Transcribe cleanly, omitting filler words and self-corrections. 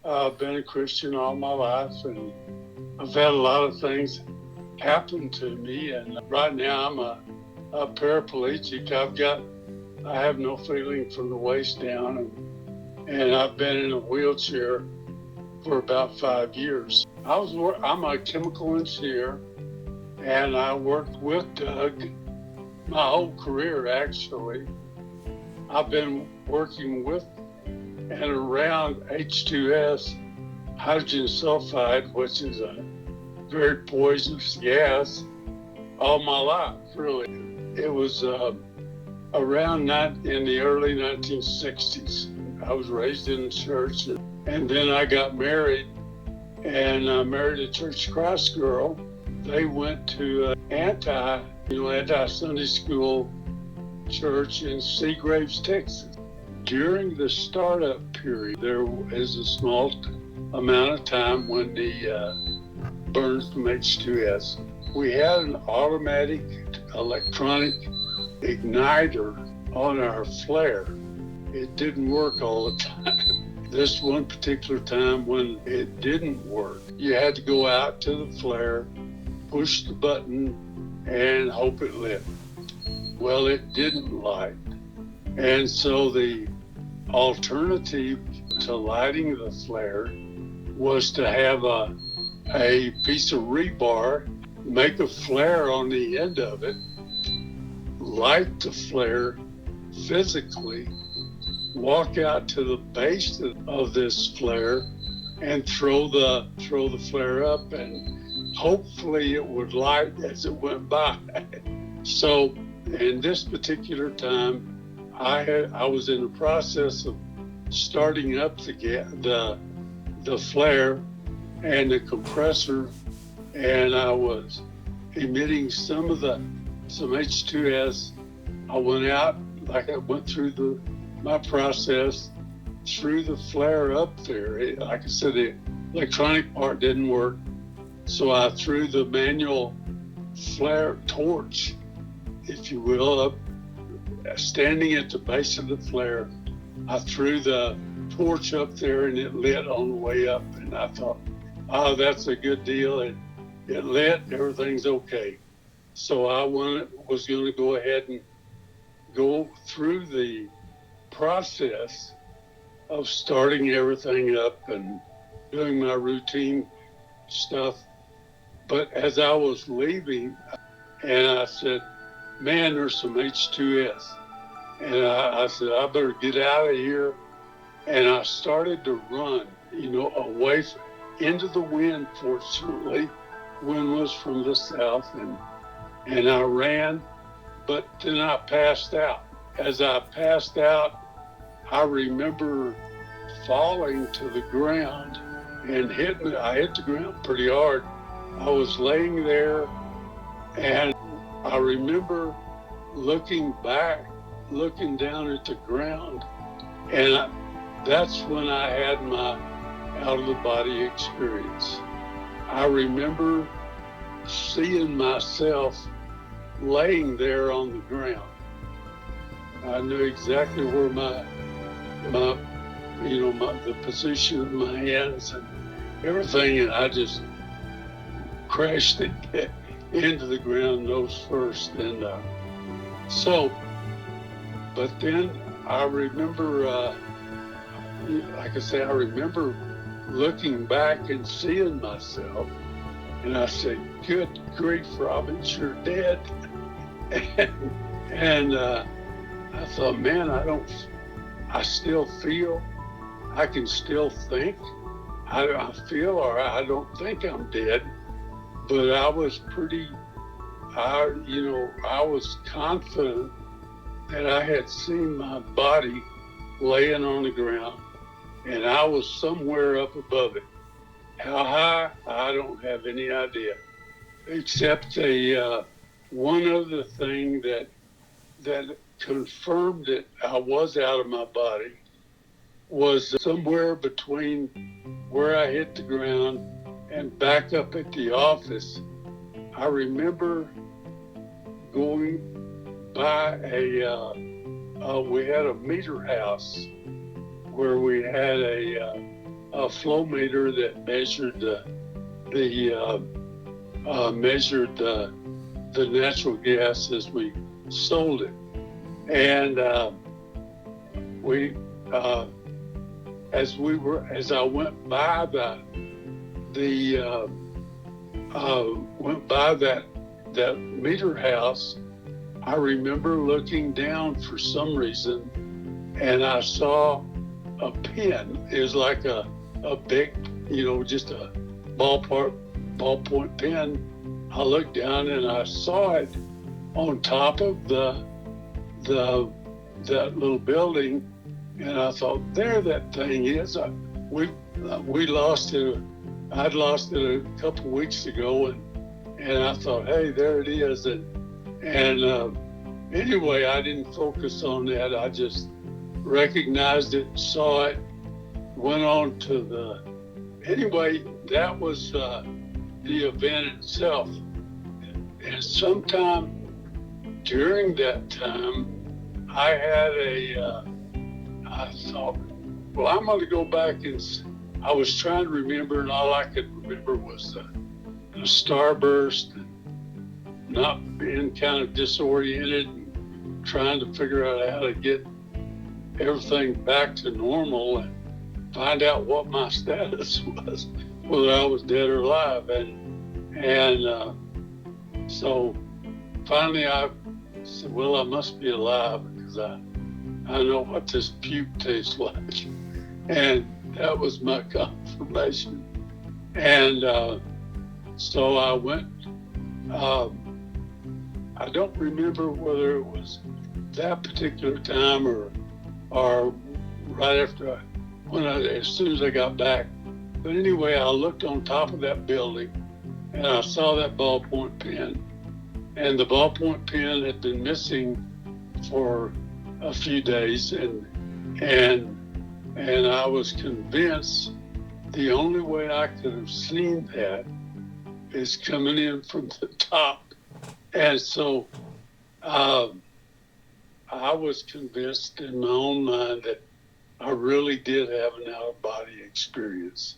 I've been a Christian all my life, and I've had a lot of things happen to me. And right now, I'm a paraplegic. I have no feeling from the waist down, and I've been in a wheelchair for about 5 years. I'm a chemical engineer, and I worked with Doug my whole career, actually. I've been working with and around H2S, hydrogen sulfide, which is a very poisonous gas, all my life, really. It was around in the early 1960s. I was raised in the church, and then I got married, and I married a Church of Christ girl. They went to anti-Sunday school church in Seagraves, Texas. During the startup period, there is a small amount of time when the burns from H2S. We had an automatic electronic igniter on our flare. It didn't work all the time. This one particular time when it didn't work, you had to go out to the flare, push the button, and hope it lit. Well, it didn't light. And so the alternative to lighting the flare was to have a piece of rebar, make a flare on the end of it, light the flare physically, walk out to the base of this flare and throw the flare up, and hopefully it would light as it went by. So in this particular time, I was in the process of starting up the flare and the compressor, and I was emitting some H2S. I went out, like I went through my process, threw the flare up there. Like I said, the electronic part didn't work, so I threw the manual flare torch, if you will, up, standing at the base of the flare. I threw the torch up there, and it lit on the way up, and I thought, oh, that's a good deal. It lit, everything's okay. So I was going to go ahead and go through the process of starting everything up and doing my routine stuff. But as I was leaving, and I said, man, there's some H2S. And I said, I better get out of here. And I started to run, away into the wind. Fortunately, wind was from the south, and I ran, but then I passed out. As I passed out, I remember falling to the ground and I hit the ground pretty hard. I was laying there, and I remember looking back, looking down at the ground, and that's when I had my out-of-the-body experience. I remember seeing myself laying there on the ground. I knew exactly where the position of my hands and everything, and I just crashed it into the ground nose first. And but then I remember, like I say, I remember looking back and seeing myself, and I said, good grief, Robbins, you're dead. and I thought, man, I still feel, I can still think. I feel, or I don't think I'm dead, but I was I was confident that I had seen my body laying on the ground, and I was somewhere up above it. How high, I don't have any idea, except one other thing that confirmed that I was out of my body was somewhere between where I hit the ground and back up at the office. I remember going by we had a meter house where we had a flow meter that measured measured the natural gas as we sold it, and we as I went by that meter house, I remember looking down for some reason, and I saw a pin. It was like a big, just a ballpoint pen. I looked down and I saw it on top of that little building, and I thought, there that thing is. We lost it. I'd lost it a couple weeks ago, and I thought, hey, there it is. And anyway, I didn't focus on that. I just recognized it, saw it, went on to anyway, that was the event itself. And sometime during that time, I thought, well, I'm going to go back and I was trying to remember, and all I could remember was the starburst, and not being kind of disoriented and trying to figure out how to get everything back to normal and find out what my status was, whether I was dead or alive. And so finally I said, well, I must be alive because I know what this puke tastes like. And that was my confirmation. And so I went, I don't remember whether it was that particular time or right after as soon as I got back. But anyway, I looked on top of that building and I saw that ballpoint pen. And the ballpoint pen had been missing for a few days, and I was convinced the only way I could have seen that is coming in from the top. And so I was convinced in my own mind that I really did have an out-of-body experience.